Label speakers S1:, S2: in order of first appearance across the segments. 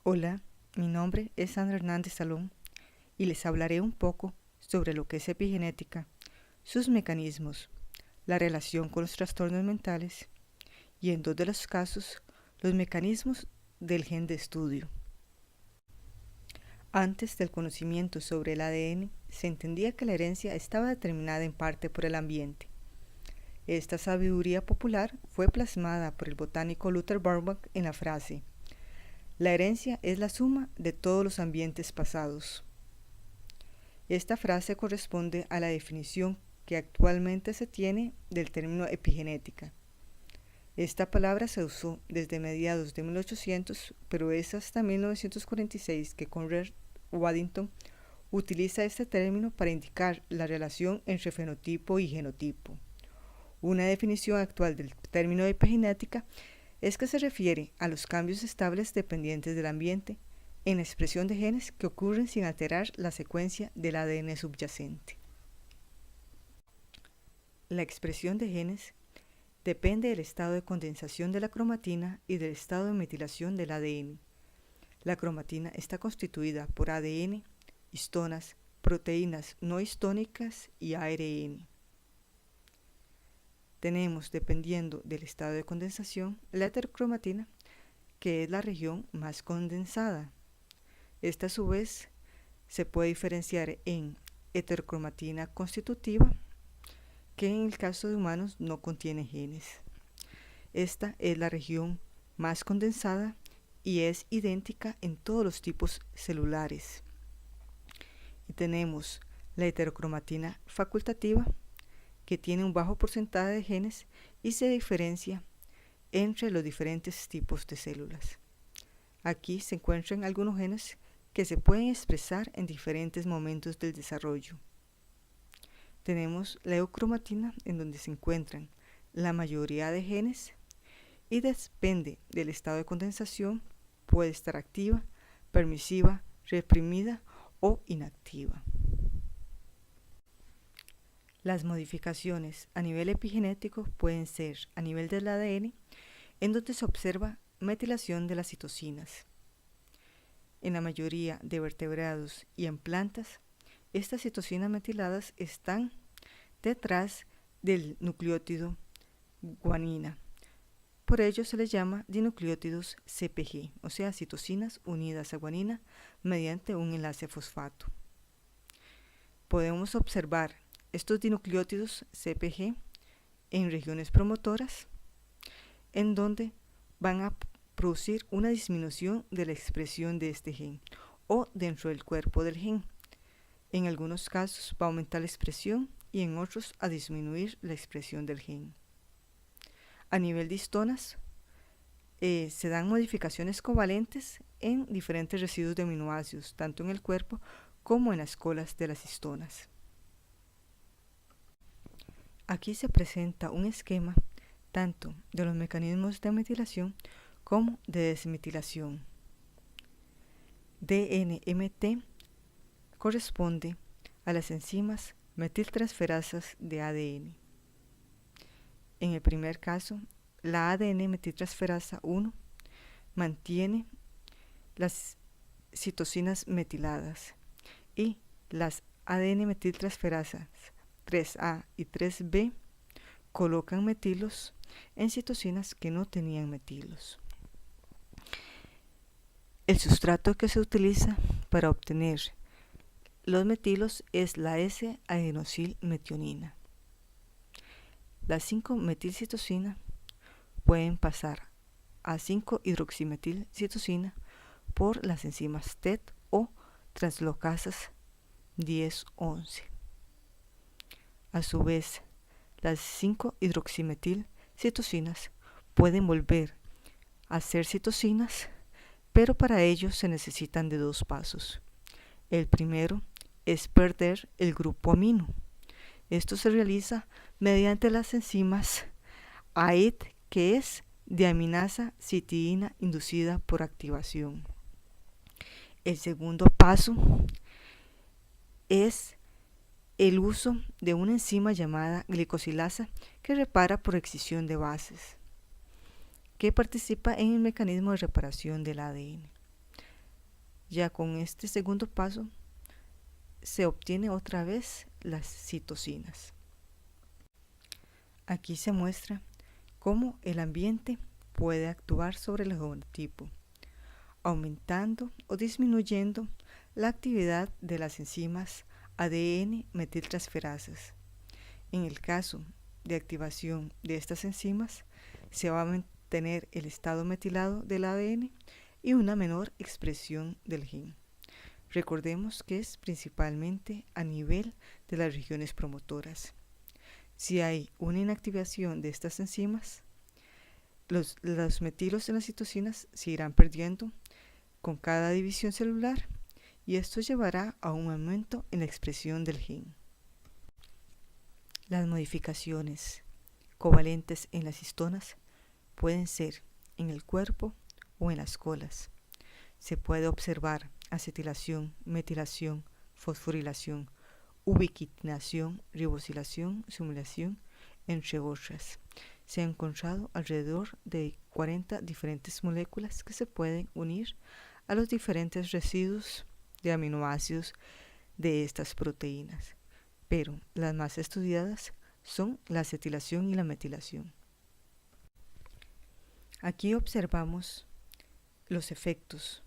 S1: Hola, mi nombre es Sandra Hernández Salón y les hablaré un poco sobre lo que es epigenética, sus mecanismos, la relación con los trastornos mentales y, en dos de los casos, los mecanismos del gen de estudio. Antes del conocimiento sobre el ADN, se entendía que la herencia estaba determinada en parte por el ambiente. Esta sabiduría popular fue plasmada por el botánico Luther Burbank en la frase: la herencia es la suma de todos los ambientes pasados. Esta frase corresponde a la definición que actualmente se tiene del término epigenética. Esta palabra se usó desde mediados de 1800, pero es hasta 1946 que Conrad Waddington utiliza este término para indicar la relación entre fenotipo y genotipo. Una definición actual del término epigenética es que se refiere a los cambios estables dependientes del ambiente en la expresión de genes que ocurren sin alterar la secuencia del ADN subyacente. La expresión de genes depende del estado de condensación de la cromatina y del estado de metilación del ADN. La cromatina está constituida por ADN, histonas, proteínas no histónicas y ARN. Tenemos, dependiendo del estado de condensación, la heterocromatina, que es la región más condensada. Esta, a su vez, se puede diferenciar en heterocromatina constitutiva, que en el caso de humanos no contiene genes. Esta es la región más condensada y es idéntica en todos los tipos celulares. Y tenemos la heterocromatina facultativa, que tiene un bajo porcentaje de genes y se diferencia entre los diferentes tipos de células. Aquí se encuentran algunos genes que se pueden expresar en diferentes momentos del desarrollo. Tenemos la eucromatina, en donde se encuentran la mayoría de genes y depende del estado de condensación, puede estar activa, permisiva, reprimida o inactiva. Las modificaciones a nivel epigenético pueden ser a nivel del ADN, en donde se observa metilación de las citocinas. En la mayoría de vertebrados y en plantas, estas citocinas metiladas están detrás del nucleótido guanina. Por ello se les llama dinucleótidos CpG, o sea, citocinas unidas a guanina mediante un enlace fosfato. Podemos observar estos dinucleótidos CpG en regiones promotoras, en donde van a producir una disminución de la expresión de este gen o dentro del cuerpo del gen. En algunos casos va a aumentar la expresión y en otros a disminuir la expresión del gen. A nivel de histonas, se dan modificaciones covalentes en diferentes residuos de aminoácidos, tanto en el cuerpo como en las colas de las histonas. Aquí se presenta un esquema tanto de los mecanismos de metilación como de desmetilación. DNMT corresponde a las enzimas metiltransferasas de ADN. En el primer caso, la ADN metiltransferasa 1 mantiene las citocinas metiladas y las ADN metiltransferasas 3A y 3B colocan metilos en citocinas que no tenían metilos. El sustrato que se utiliza para obtener los metilos es la S-adenosilmetionina. Las 5-metilcitosina pueden pasar a 5-hidroximetilcitosina por las enzimas TET o translocasas 10-11. A su vez, las 5-hidroximetilcitosinas pueden volver a ser citosinas, pero para ello se necesitan de dos pasos. El primero es perder el grupo amino. Esto se realiza mediante las enzimas AIT, que es deaminasa citidina inducida por activación. El segundo paso es el uso de una enzima llamada glicosilasa que repara por excisión de bases, que participa en el mecanismo de reparación del ADN. Ya con este segundo paso se obtiene otra vez las citocinas. Aquí se muestra cómo el ambiente puede actuar sobre el genotipo, aumentando o disminuyendo la actividad de las enzimas ADN metiltransferasas. En el caso de activación de estas enzimas, se va a mantener el estado metilado del ADN y una menor expresión del gen. Recordemos que es principalmente a nivel de las regiones promotoras. Si hay una inactivación de estas enzimas, los metilos en las citocinas se irán perdiendo con cada división celular y esto llevará a un aumento en la expresión del gen. Las modificaciones covalentes en las histonas pueden ser en el cuerpo o en las colas. Se puede observar acetilación, metilación, fosforilación, ubiquitinación, ribosilación, sumilación, entre otras. Se han encontrado alrededor de 40 diferentes moléculas que se pueden unir a los diferentes residuos de aminoácidos de estas proteínas, pero las más estudiadas son la acetilación y la metilación. Aquí observamos los efectos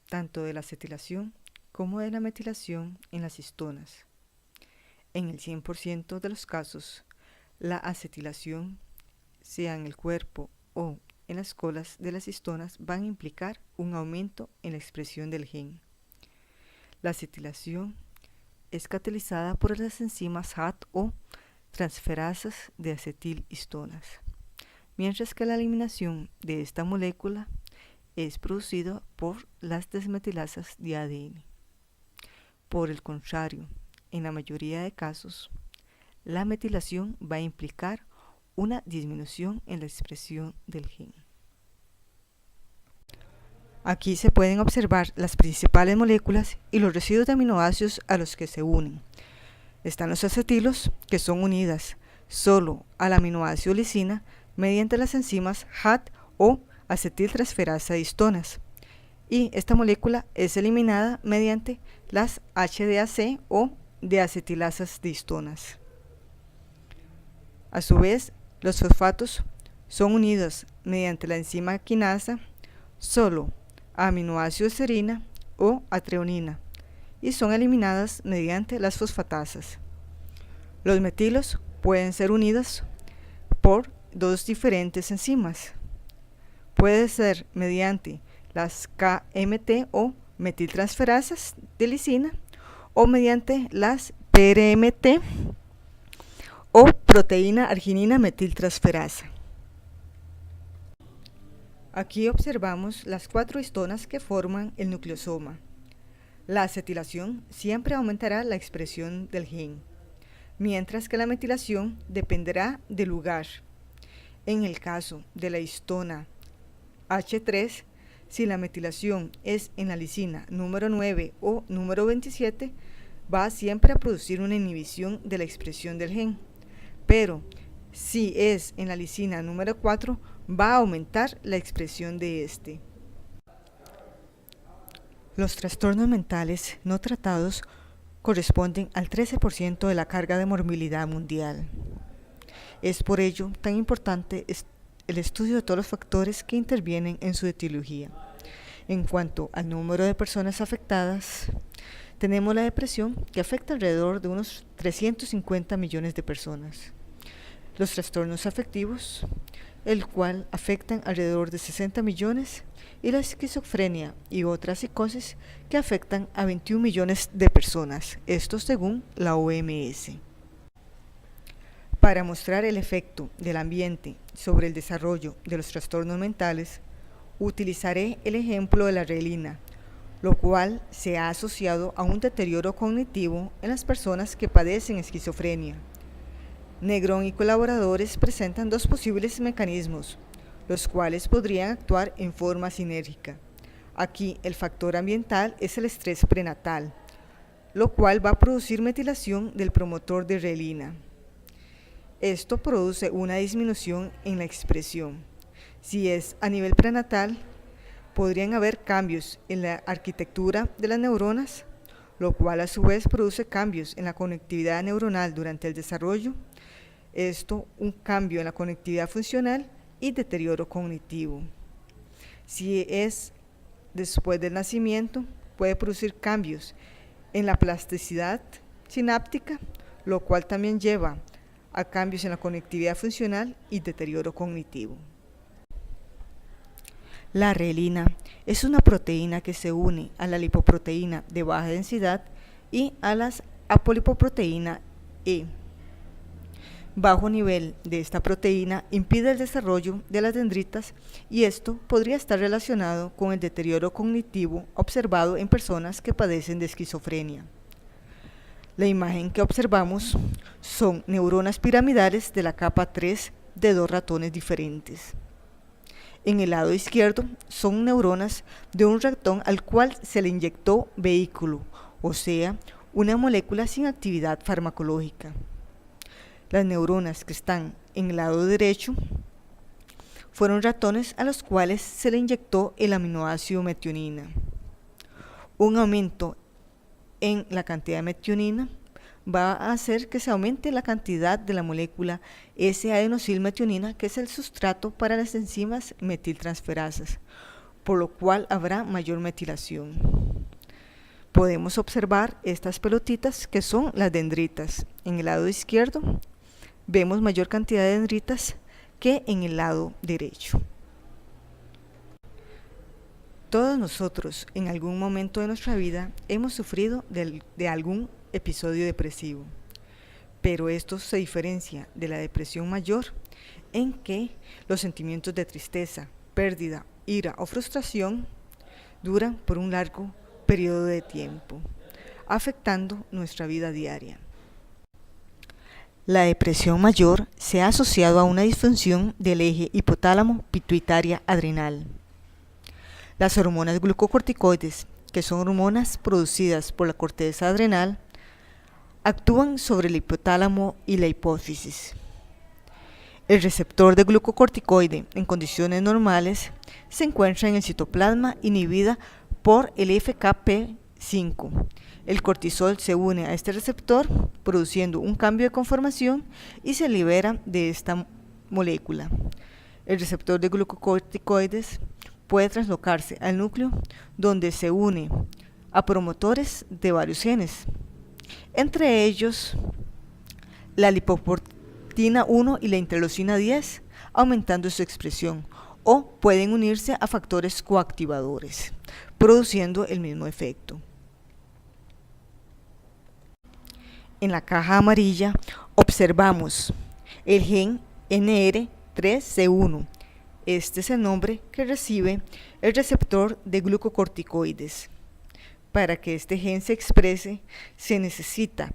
S1: tanto de la acetilación como de la metilación en las histonas. En el 100% de los casos, la acetilación, sea en el cuerpo o en las colas de las histonas, van a implicar un aumento en la expresión del gen. La acetilación es catalizada por las enzimas HAT o transferasas de acetilhistonas, mientras que la eliminación de esta molécula es producida por las desmetilasas de ADN. Por el contrario, en la mayoría de casos, la metilación va a implicar una disminución en la expresión del gen. Aquí se pueden observar las principales moléculas y los residuos de aminoácidos a los que se unen. Están los acetilos, que son unidas solo al aminoácido lisina mediante las enzimas HAT o acetiltransferasa de histonas, y esta molécula es eliminada mediante las HDAC o deacetilasas de histonas. A su vez, los fosfatos son unidos mediante la enzima quinasa solo a aminoácido serina o a treonina y son eliminadas mediante las fosfatasas. Los metilos pueden ser unidos por dos diferentes enzimas. Puede ser mediante las KMT o metiltransferasas de lisina o mediante las PRMT o proteína arginina metiltransferasa. Aquí observamos las 4 histonas que forman el nucleosoma. La acetilación siempre aumentará la expresión del gen, mientras que la metilación dependerá del lugar. En el caso de la histona H3, si la metilación es en la lisina número 9 o número 27, va siempre a producir una inhibición de la expresión del gen, pero si es en la lisina número 4, va a aumentar la expresión de este. Los trastornos mentales no tratados corresponden al 13% de la carga de morbilidad mundial. Es por ello tan importante el estudio de todos los factores que intervienen en su etiología. En cuanto al número de personas afectadas, tenemos la depresión, que afecta alrededor de unos 350 millones de personas. Los trastornos afectivos, el cual afectan alrededor de 60 millones, y la esquizofrenia y otras psicosis que afectan a 21 millones de personas, esto según la OMS. Para mostrar el efecto del ambiente sobre el desarrollo de los trastornos mentales, utilizaré el ejemplo de la relina, lo cual se ha asociado a un deterioro cognitivo en las personas que padecen esquizofrenia. Negrón y colaboradores presentan dos posibles mecanismos, los cuales podrían actuar en forma sinérgica. Aquí el factor ambiental es el estrés prenatal, lo cual va a producir metilación del promotor de relina. Esto produce una disminución en la expresión. Si es a nivel prenatal, Podrían haber cambios en la arquitectura de las neuronas, lo cual a su vez produce cambios en la conectividad neuronal durante el desarrollo. Esto, un cambio en la conectividad funcional y deterioro cognitivo. Si es después del nacimiento, puede producir cambios en la plasticidad sináptica, lo cual también lleva a cambios en la conectividad funcional y deterioro cognitivo. La relina es una proteína que se une a la lipoproteína de baja densidad y a la apolipoproteína E. Bajo nivel de esta proteína impide el desarrollo de las dendritas y esto podría estar relacionado con el deterioro cognitivo observado en personas que padecen de esquizofrenia. La imagen que observamos son neuronas piramidales de la capa 3 de 2 ratones diferentes. En el lado izquierdo son neuronas de un ratón al cual se le inyectó vehículo, o sea, una molécula sin actividad farmacológica. Las neuronas que están en el lado derecho fueron ratones a los cuales se le inyectó el aminoácido metionina. Un aumento en la cantidad de metionina va a hacer que se aumente la cantidad de la molécula S-adenosilmetionina, que es el sustrato para las enzimas metiltransferasas, por lo cual habrá mayor metilación. Podemos observar estas pelotitas que son las dendritas. En el lado izquierdo vemos mayor cantidad de dendritas que en el lado derecho. Todos nosotros en algún momento de nuestra vida hemos sufrido de algún episodio depresivo, pero esto se diferencia de la depresión mayor en que los sentimientos de tristeza, pérdida, ira o frustración duran por un largo periodo de tiempo, afectando nuestra vida diaria. La depresión mayor se ha asociado a una disfunción del eje hipotálamo-pituitaria-adrenal. Las hormonas glucocorticoides, que son hormonas producidas por la corteza adrenal, actúan sobre el hipotálamo y la hipófisis. El receptor de glucocorticoide en condiciones normales se encuentra en el citoplasma inhibida por el FKP5. El cortisol se une a este receptor produciendo un cambio de conformación y se libera de esta molécula. El receptor de glucocorticoides puede translocarse al núcleo donde se une a promotores de varios genes, entre ellos la lipoproteína 1 y la interleucina 10, aumentando su expresión, o pueden unirse a factores coactivadores, produciendo el mismo efecto. En la caja amarilla observamos el gen NR3C1. Este es el nombre que recibe el receptor de glucocorticoides. Para que este gen se exprese, se necesita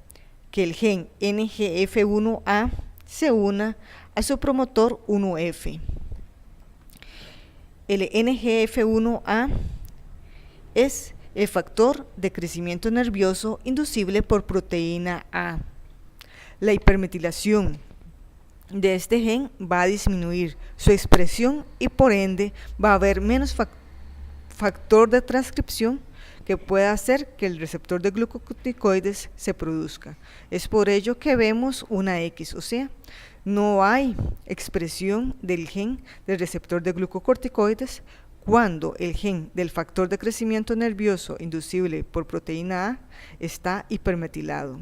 S1: que el gen NGF1A se una a su promotor 1F. El NGF1A es el factor de crecimiento nervioso inducible por proteína A. La hipermetilación de este gen va a disminuir su expresión y por ende va a haber menos factor de transcripción que pueda hacer que el receptor de glucocorticoides se produzca. Es por ello que vemos una X, o sea, no hay expresión del gen del receptor de glucocorticoides cuando el gen del factor de crecimiento nervioso inducible por proteína A está hipermetilado.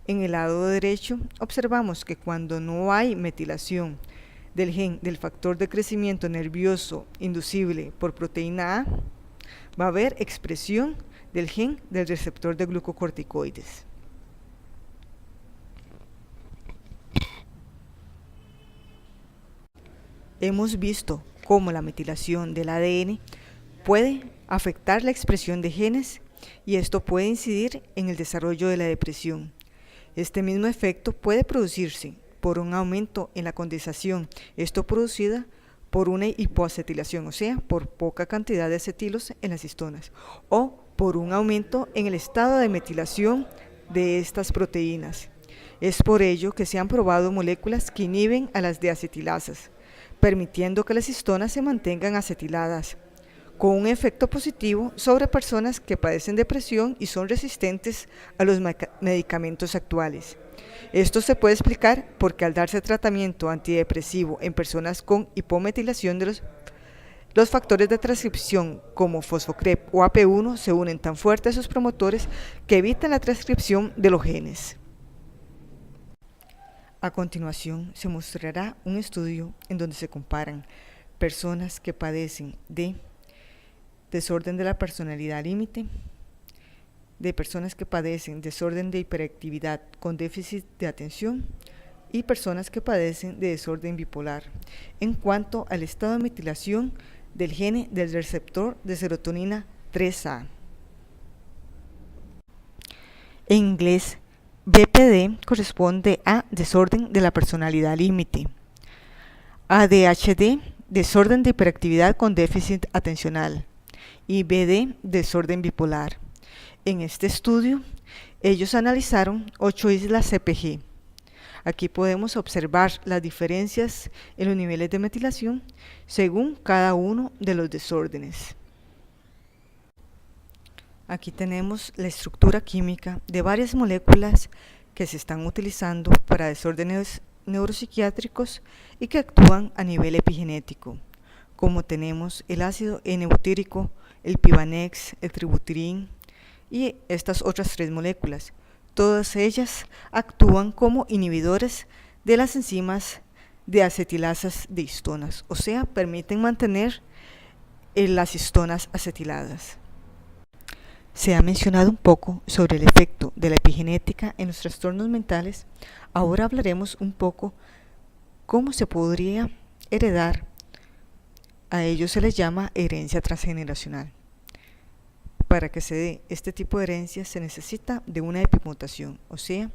S1: En el lado derecho observamos que cuando no hay metilación del gen del factor de crecimiento nervioso inducible por proteína A, va a haber expresión del gen del receptor de glucocorticoides. Hemos visto cómo la metilación del ADN puede afectar la expresión de genes y esto puede incidir en el desarrollo de la depresión. Este mismo efecto puede producirse por un aumento en la condensación, esto producida por una hipoacetilación, o sea, por poca cantidad de acetilos en las histonas, o por un aumento en el estado de metilación de estas proteínas. Es por ello que se han probado moléculas que inhiben a las deacetilasas, permitiendo que las histonas se mantengan acetiladas, con un efecto positivo sobre personas que padecen depresión y son resistentes a los medicamentos actuales. Esto se puede explicar porque al darse tratamiento antidepresivo en personas con hipometilación de los factores de transcripción como fosfocrep o AP1 se unen tan fuerte a sus promotores que evitan la transcripción de los genes. A continuación se mostrará un estudio en donde se comparan personas que padecen de desorden de la personalidad límite, de personas que padecen desorden de hiperactividad con déficit de atención y personas que padecen de desorden bipolar en cuanto al estado de metilación del gene del receptor de serotonina 3A. En inglés, BPD corresponde a desorden de la personalidad límite, ADHD, desorden de hiperactividad con déficit atencional, y BD, desorden bipolar. En este estudio, ellos analizaron 8 islas CPG. Aquí podemos observar las diferencias en los niveles de metilación según cada uno de los desórdenes. Aquí tenemos la estructura química de varias moléculas que se están utilizando para desórdenes neuropsiquiátricos y que actúan a nivel epigenético, como tenemos el ácido N-butírico, el Pivanex, el Tributyrin y estas otras 3 moléculas. Todas ellas actúan como inhibidores de las enzimas de acetilasas de histonas, o sea, permiten mantener las histonas acetiladas. Se ha mencionado un poco sobre el efecto de la epigenética en los trastornos mentales. Ahora hablaremos un poco cómo se podría heredar. A ello se les llama herencia transgeneracional. Para que se dé este tipo de herencia se necesita de una epimutación, o sea,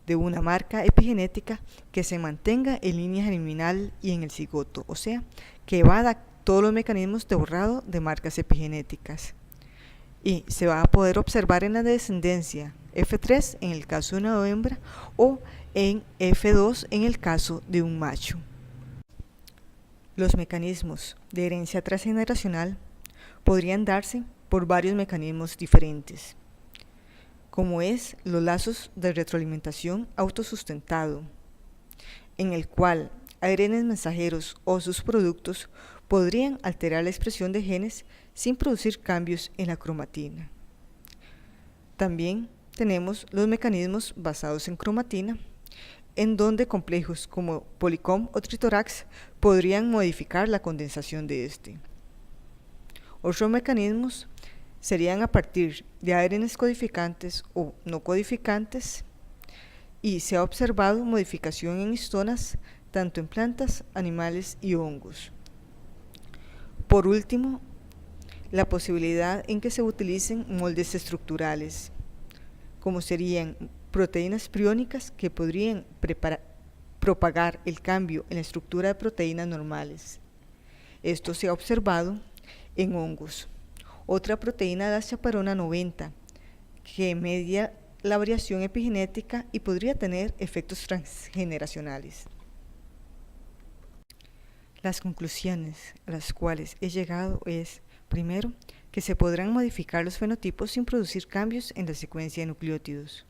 S1: de una marca epigenética que se mantenga en línea germinal y en el cigoto, o sea, que evada todos los mecanismos de borrado de marcas epigenéticas. Y se va a poder observar en la descendencia F3 en el caso de una hembra o en F2 en el caso de un macho. Los mecanismos de herencia transgeneracional podrían darse por varios mecanismos diferentes, como es los lazos de retroalimentación autosustentado, en el cual ARNs mensajeros o sus productos podrían alterar la expresión de genes sin producir cambios en la cromatina. También tenemos los mecanismos basados en cromatina, en donde complejos como Polycomb o Tritorax podrían modificar la condensación de este. Otros mecanismos serían a partir de ARNs codificantes o no codificantes, y se ha observado modificación en histonas tanto en plantas, animales y hongos. Por último, la posibilidad en que se utilicen moldes estructurales, como serían proteínas priónicas que podrían propagar el cambio en la estructura de proteínas normales. Esto se ha observado en hongos. Otra proteína de la chaperona 90, que media la variación epigenética y podría tener efectos transgeneracionales. Las conclusiones a las cuales he llegado es, primero, que se podrán modificar los fenotipos sin producir cambios en la secuencia de nucleótidos.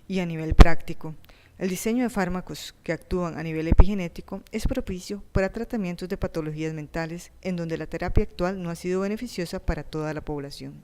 S1: Y a nivel práctico, el diseño de fármacos que actúan a nivel epigenético es propicio para tratamientos de patologías mentales en donde la terapia actual no ha sido beneficiosa para toda la población.